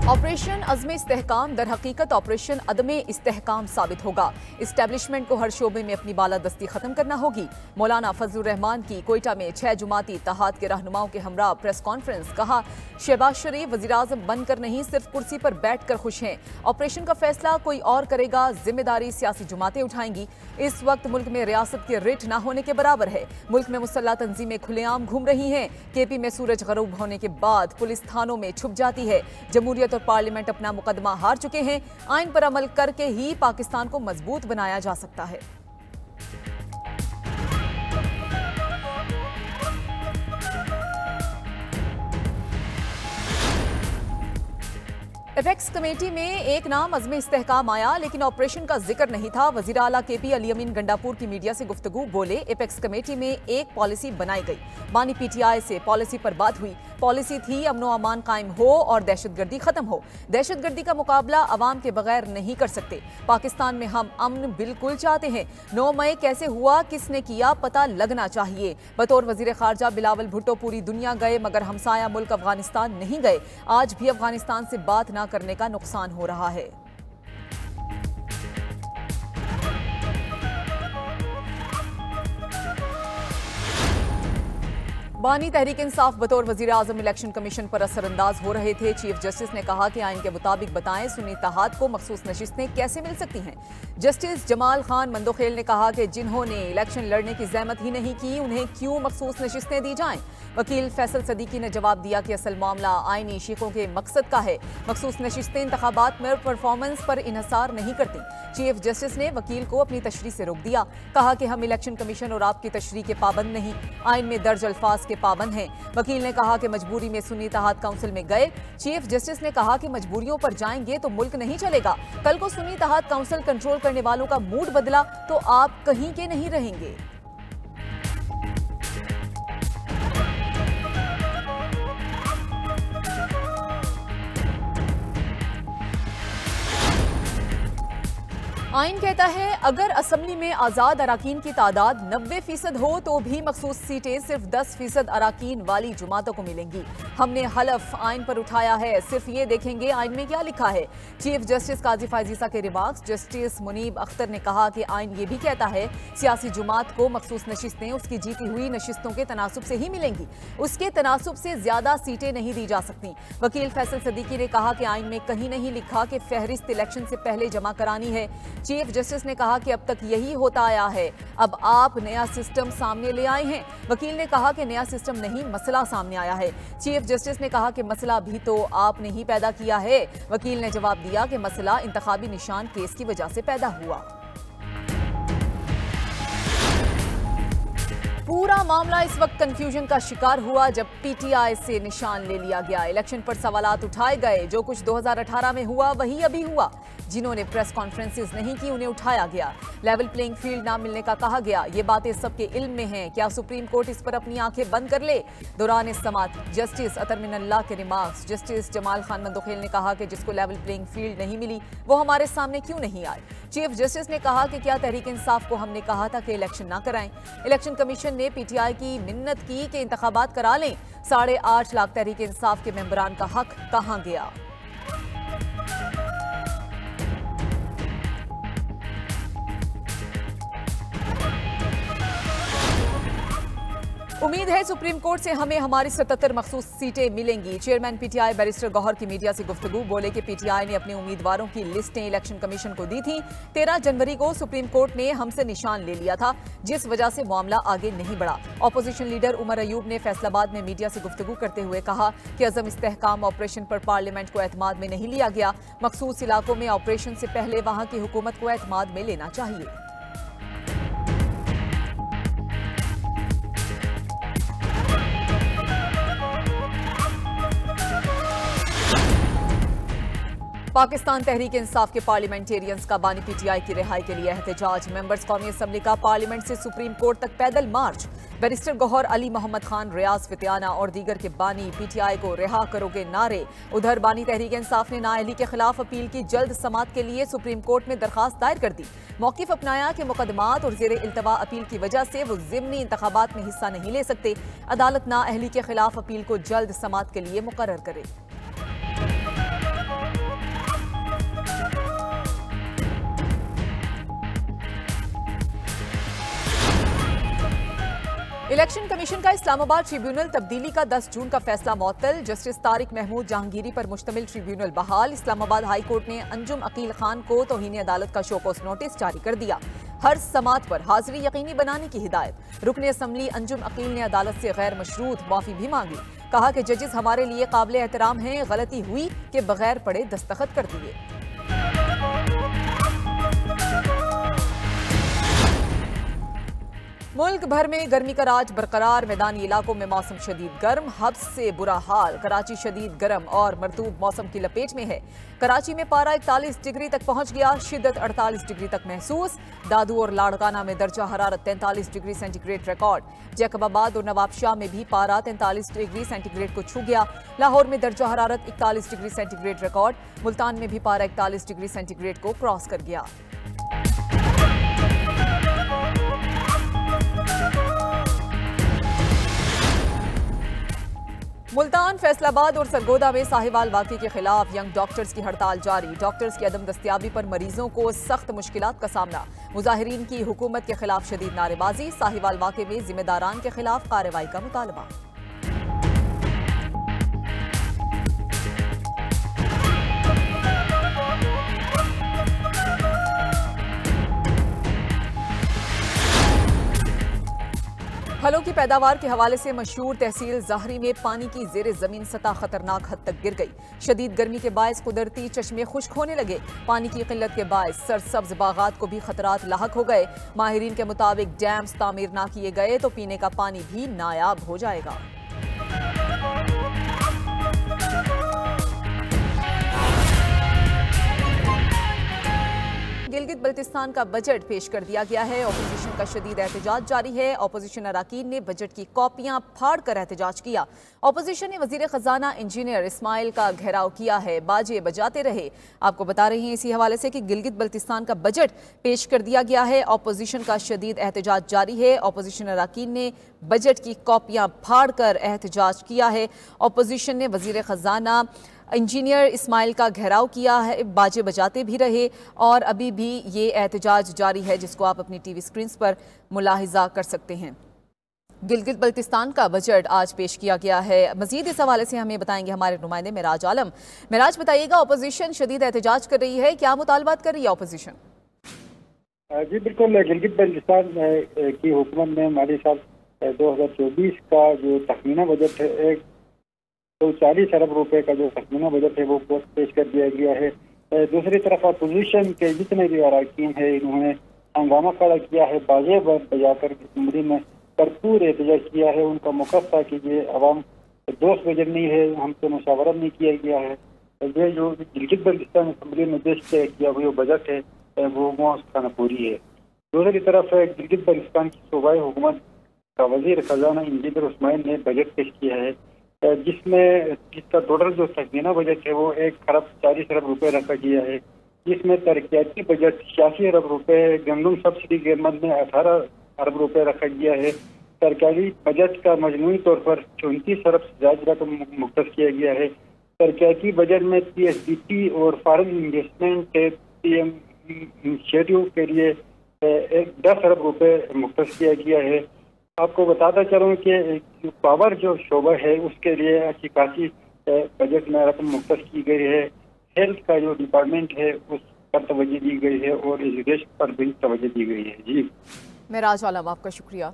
Operation अज़्म इस्तेहकाम दर हकीकत operation अदम इस्तेहकाम साबित होगा। इस्टेब्लिशमेंट को हर शोबे में अपनी बालादस्ती खत्म करना होगी। मौलाना फजलुर रहमान की कोयटा में 6 जुमाती इत्तेहाद के रहनुमाओं के हमरा प्रेस कॉन्फ्रेंस। कहा, शहबाज शरीफ वज़ीर-ए-आज़म बनकर नहीं सिर्फ कुर्सी पर बैठ कर खुश हैं। ऑपरेशन का फैसला कोई और करेगा, जिम्मेदारी सियासी जुमातें उठाएंगी। इस वक्त मुल्क में रियासत के रिट न होने के बराबर है। मुल्क में मुसल्लह तंजीमें खुलेआम घूम रही हैं। केपी में सूरज गरूब होने के बाद पुलिस थानों में छुप जाती है। जमहूरियत और पार्लियामेंट अपना मुकदमा हार चुके हैं। आइन पर अमल करके ही पाकिस्तान को मजबूत बनाया जा सकता है। एपेक्स कमेटी में एक नाम अज़्म इस्तेहकाम आया, लेकिन ऑपरेशन का जिक्र नहीं था। वज़ीर आला केपी अली अमीन गंडापुर की मीडिया से गुफ्तगू। बोले, एपेक्स कमेटी में एक पॉलिसी बनाई गई। बानी पीटीआई से पॉलिसी पर बात हुई। पॉलिसी थी अमनो अमान कायम हो और दहशतगर्दी खत्म हो। दहशतगर्दी का मुकाबला अवाम के बगैर नहीं कर सकते। पाकिस्तान में हम अमन बिल्कुल चाहते हैं। 9 मई कैसे हुआ, किसने किया, पता लगना चाहिए। बतौर वजीर खारजा बिलावल भुट्टो पूरी दुनिया गए, मगर हमसाया मुल्क अफगानिस्तान नहीं गए। आज भी अफगानिस्तान से बात न करने का नुकसान हो रहा है। बानी तहरीक इंसाफ बतौर वजीर आजम इलेक्शन कमीशन पर असरअंदाज हो रहे थे। चीफ जस्टिस ने कहा कि आइन के मुताबिक बताएं सुन्नी इत्तेहाद को मखसूस नशिस्तें कैसे मिल सकती हैं। जस्टिस जमाल खान मंदोखेल ने कहा कि जिन्होंने इलेक्शन लड़ने की जहमत ही नहीं की, उन्हें क्यों मखसूस नशिस्तें दी जाएं। वकील फैसल सदीकी ने जवाब दिया कि असल मामला आइनी शिकों के मकसद का है। मखसूस नशिस्तें इंतखाबात में परफॉर्मेंस पर इन्हसार नहीं करती। चीफ जस्टिस ने वकील को अपनी तशरीह से रोक दिया। कहा कि हम इलेक्शन कमीशन और आपकी तशरीह के पाबंद नहीं, आइन में दर्ज अल्फाज के पाबंद हैं। वकील ने कहा कि मजबूरी में सुन्नी इत्तेहाद काउंसिल में गए। चीफ जस्टिस ने कहा कि मजबूरियों पर जाएंगे तो मुल्क नहीं चलेगा। कल को सुन्नी इत्तेहाद काउंसिल कंट्रोल करने वालों का मूड बदला तो आप कहीं के नहीं रहेंगे। आइन कहता है अगर असम्बली में आज़ाद अराकीन की तादाद 90% हो तो भी मखसूस सीटें सिर्फ 10% अराकीन वाली जुमातों को मिलेंगी। हमने हलफ आइन पर उठाया है, सिर्फ ये देखेंगे आइन में क्या लिखा है। चीफ जस्टिस काजी फायजीसा के रिमार्क्स। जस्टिस मुनीब अख्तर ने कहा कि आइन ये भी कहता है सियासी जुमात को मखसूस नशिस्तें उसकी जीती हुई नशिस्तों के तनासुब से ही मिलेंगी, उसके तनासुब से ज्यादा सीटें नहीं दी जा सकती। वकील फैसल सदीकी ने कहा कि आइन में कहीं नहीं लिखा कि फहरिस्त इलेक्शन से पहले जमा करानी है। चीफ जस्टिस ने कहा कि अब तक यही होता आया है, अब आप नया सिस्टम सामने ले आए हैं। वकील ने कहा कि नया सिस्टम नहीं, मसला सामने आया है। चीफ जस्टिस ने कहा कि मसला भी तो आपने ही पैदा किया है। वकील ने जवाब दिया कि मसला इंतखाबी निशान केस की वजह से पैदा हुआ। पूरा मामला इस वक्त कंफ्यूजन का शिकार हुआ जब पीटीआई से निशान ले लिया गया। इलेक्शन पर सवालात उठाए गए। जो कुछ 2018 में हुआ वही अभी हुआ। जिन्होंने प्रेस कॉन्फ्रेंसेस नहीं की उन्हें उठाया गया। लेवल प्लेइंग फील्ड ना मिलने का कहा गया। ये बातें सबके इल्म में हैं। क्या सुप्रीम कोर्ट इस पर अपनी आंखें बंद कर ले? दौरान समात जस्टिस अतर मिनल्लाह के रिमार्क्स। जस्टिस जमाल खान मंदोखेल ने कहा कि जिसको लेवल प्लेइंग फील्ड नहीं मिली वो हमारे सामने क्यों नहीं आए। चीफ जस्टिस ने कहा कि क्या तहरीक इंसाफ को हमने कहा था कि इलेक्शन ना कराएं। इलेक्शन कमीशन ने पीटीआई की मिन्नत की कि इंतखाबात करा लें। 8.5 लाख तहरीक इंसाफ के मेंबरान का हक कहां गया? उम्मीद है सुप्रीम कोर्ट से हमें हमारी 77 मखसूस सीटें मिलेंगी। चेयरमैन पीटीआई बैरिस्टर गौहर की मीडिया से गुफ्तगू। बोले कि पीटीआई ने अपने उम्मीदवारों की लिस्टें इलेक्शन कमीशन को दी थी। 13 जनवरी को सुप्रीम कोर्ट ने हमसे निशान ले लिया था, जिस वजह से मामला आगे नहीं बढ़ा। ऑपोजिशन लीडर उमर अयूब ने फैसलाबाद में मीडिया से गुफ्तगू करते हुए कहा कि अज़म इस्तेहकाम ऑपरेशन पर पार्लियामेंट को एतमाद में नहीं लिया गया। मखसूस इलाकों में ऑपरेशन से पहले वहां की हुकूमत को एतमाद में लेना चाहिए। पाकिस्तान तहरीक इंसाफ के पार्लियामेंटेरियंस का बानी पीटीआई की रिहाई के लिए एहतजाज। मेंबर्स कौमी असम्बली का पार्लियामेंट से सुप्रीम कोर्ट तक पैदल मार्च। बैरिस्टर गौहर, अली मोहम्मद खान, रियाज फितियाना और दीगर के बानी पीटीआई को रिहा करोगे नारे। उधर बानी तहरीक इंसाफ ने नाअहली के खिलाफ अपील की जल्द समात के लिए सुप्रीम कोर्ट में दरखास्त दायर कर दी। मौकिफ अपनाया कि मुकदमात और जेर इल्तवा अपील की वजह से वो ज़िमनी इंतखाबात में हिस्सा नहीं ले सकते। अदालत नाअहली के खिलाफ अपील को जल्द समात के लिए मुकर्रर करे। इलेक्शन कमीशन का इस्लामाबाद ट्रिब्यूनल तब्दीली का 10 जून का फैसला मुअत्तल। जस्टिस तारिक महमूद जहांगीरी पर मुश्तमिल ट्रिब्यूनल बहाल। इस्लामाबाद हाई कोर्ट ने अंजुम अकील खान को तौहीन अदालत का शोकॉज नोटिस जारी कर दिया। हर समात पर हाजिरी यकीनी बनाने की हिदायत। रुकन असम्बली अंजुम अकील ने अदालत से गैर मशरूत माफी भी मांगी। कहा कि जजेस हमारे लिए काबिल एहतराम हैं, गलती हुई कि बगैर पढ़े दस्तखत कर दिए। मुल्क भर में गर्मी का राज बरकरार। मैदानी इलाकों में मौसम शदीद गर्म, हब्स से बुरा हाल। कराची शदीद गर्म और मरतूब मौसम की लपेट में है। कराची में पारा 41 डिग्री तक पहुंच गया, शिद्दत 48 डिग्री तक महसूस। दादू और लाड़काना में दर्जा हरारत 43 डिग्री सेंटीग्रेड रिकॉर्ड। जैकबाबाद और नवाबशाह में भी पारा 43 डिग्री सेंटीग्रेड को छू गया। लाहौर में दर्जा हरारत 41 डिग्री सेंटीग्रेड रिकॉर्ड। मुल्तान में भी पारा 41 डिग्री सेंटीग्रेड को क्रॉस कर गया। मुल्तान, फैसलाबाद और सरगोदा में साहिवाल वाक़े के खिलाफ यंग डॉक्टर्स की हड़ताल जारी। डॉक्टर्स की अदम दस्तयाबी पर मरीजों को सख्त मुश्किलात का सामना। मुजाहिरीन की हुकूमत के खिलाफ शदीद नारेबाजी। साहिवाल वाक़े में जिम्मेदारान के खिलाफ कार्रवाई का मुतालबा। फलों की पैदावार के हवाले से मशहूर तहसील ज़ाहरी में पानी की ज़ेरे ज़मीन सतह खतरनाक हद तक गिर गई। शदीद गर्मी के बायस कुदरती चश्मे खुश्क होने लगे। पानी की किल्लत के बायस सरसब्ज बागात को भी खतरात लाहक हो गए। माहिरीन के मुताबिक डैम्स तामीर ना किए गए तो पीने का पानी भी नायाब हो जाएगा। गिलगित बल्तिस्तान का बजट पेश कर दिया गया है। ऑपोजिशन का शदीद एहतजाज जारी है। ऑपोजिशन अराकीन ने बजट की कॉपियां फाड़ कर एहतजाज किया। ऑपोजिशन ने वजीर खजाना इंजीनियर इस्माइल का घेराव किया है, बाजे बजाते रहे। आपको बता रहे हैं इसी हवाले से कि गिलगित बल्तिस्तान का बजट पेश कर दिया गया है। ऑपोजिशन का शदीद एहतजाज जारी है। ऑपोजिशन अराकीन ने बजट की कॉपियां फाड़ कर एहतजाज किया है। ऑपोजिशन ने वजीर खजाना इंजीनियर इस्माइल का घेराव किया है, बाजे बजाते भी रहे और अभी भी ये एहतजाज जारी है, जिसको आप अपनी टीवी स्क्रीन पर मुलाहिजा कर सकते हैं। गिलगित बल्तिस्तान का बजट आज पेश किया गया है। मजीद इस हवाले से हमें बताएंगे हमारे नुमाइंदे मेराज आलम। मेराज, बताइएगा, अपोजिशन शदीद एहतजाज कर रही है, क्या मुतालबात कर रही है अपोजिशन? जी बिल्कुल, गिलगित बल्तिस्तान की हुकूमत ने माली साल 2024 का जो तखमीना बजट है, 40 अरब रुपए का जो तखमीना बजट है वो पेश कर दिया गया है। दूसरी तरफ अपोजिशन के जितने भी अरकान है, इन्होंने हंगामा खड़ा किया है, बाजे बजाकर असम्बली में भरपूर एहतजाज किया है। उनका मौक़िफ़ था कि ये अवाम दोस्त बजट नहीं है, हमसे मुशावरत नहीं किया गया है। ये जो गिलगित बल्तिस्तान असम्बली में पेश किया हुआ बजट है वो खानापुरी है। दूसरी तरफ गिलगित बल्तिस्तान की सूबाई हुकूमत का वजीर खजाना इंजीनियर इस्माइल ने बजट पेश किया है, जिसका टोटल जो तखमीना बजट है वो 1,40 अरब रुपए रखा गया है। जिसमें तरक्याती बजट 86 अरब रुपए, गंदम सब्सिडी के मद में 18 अरब रुपए रखा गया है। सरकारी बजट का मजमूई तौर पर 34 अरब से ज्यादा रकम मुख्तस किया गया है। तरक्याती बजट में PSDT और फॉरेन इन्वेस्टमेंट इनिशिएटिव के लिए 10 अरब रुपए मुख्तस किया गया है। आपको बताता चलूँ कि पावर जो शोबा है उसके लिए अच्छी खासी बजट में रकम मुख्तस की गई है। हेल्थ का जो डिपार्टमेंट है उस पर तवज्जो दी गई है और एजुकेशन पर भी तवज्जो दी गई है। जी मेराज आलम, आपका शुक्रिया।